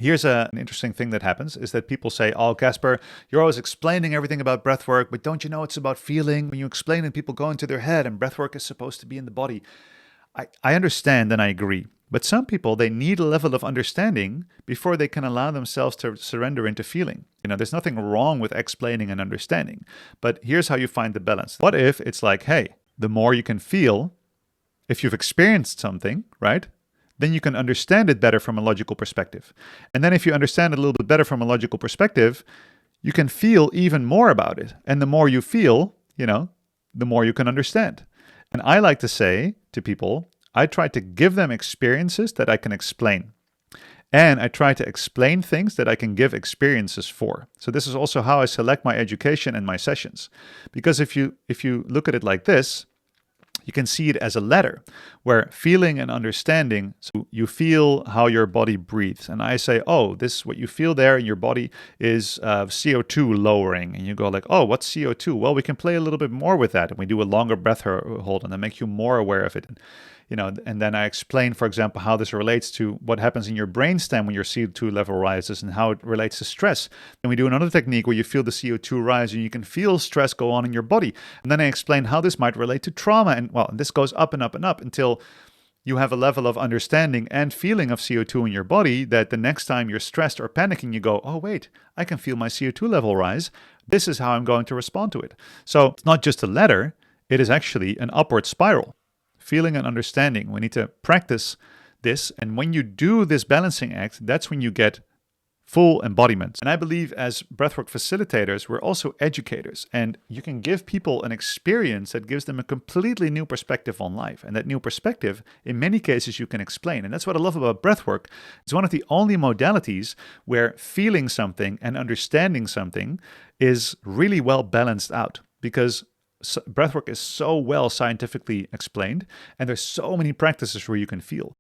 Here's an interesting thing that happens is that people say, oh, Casper, you're always explaining everything about breathwork, but don't you know it's about feeling? When you explain it, people go into their head and breathwork is supposed to be in the body. I understand and I agree. But some people, they need a level of understanding before they can allow themselves to surrender into feeling. There's nothing wrong with explaining and understanding. But here's how you find the balance. What if it's like, hey, the more you can feel, if you've experienced something, right? Then you can understand it better from a logical perspective. And then if you understand it a little bit better from a logical perspective, you can feel even more about it. And the more you feel, the more you can understand. And I like to say to people, I try to give them experiences that I can explain. And I try to explain things that I can give experiences for. So this is also how I select my education and my sessions. Because if you look at it like this, you can see it as a ladder where feeling and understanding, so you feel how your body breathes. And I say, oh, this is what you feel there in your body is CO2 lowering. And you go like, oh, what's CO2? Well, we can play a little bit more with that. And we do a longer breath hold and that makes you more aware of it. And then I explain, for example, how this relates to what happens in your brainstem when your CO2 level rises and how it relates to stress. And we do another technique where you feel the CO2 rise and you can feel stress go on in your body. And then I explain how this might relate to trauma. And this goes up and up and up until you have a level of understanding and feeling of CO2 in your body that the next time you're stressed or panicking, you go, oh, wait, I can feel my CO2 level rise. This is how I'm going to respond to it. So it's not just a ladder, it is actually an upward spiral. Feeling and understanding. We need to practice this. And when you do this balancing act, that's when you get full embodiment. And I believe as breathwork facilitators, we're also educators. And you can give people an experience that gives them a completely new perspective on life. And that new perspective, in many cases, you can explain. And that's what I love about breathwork. It's one of the only modalities where feeling something and understanding something is really well balanced out. Because breathwork is so well scientifically explained, and there's so many practices where you can feel.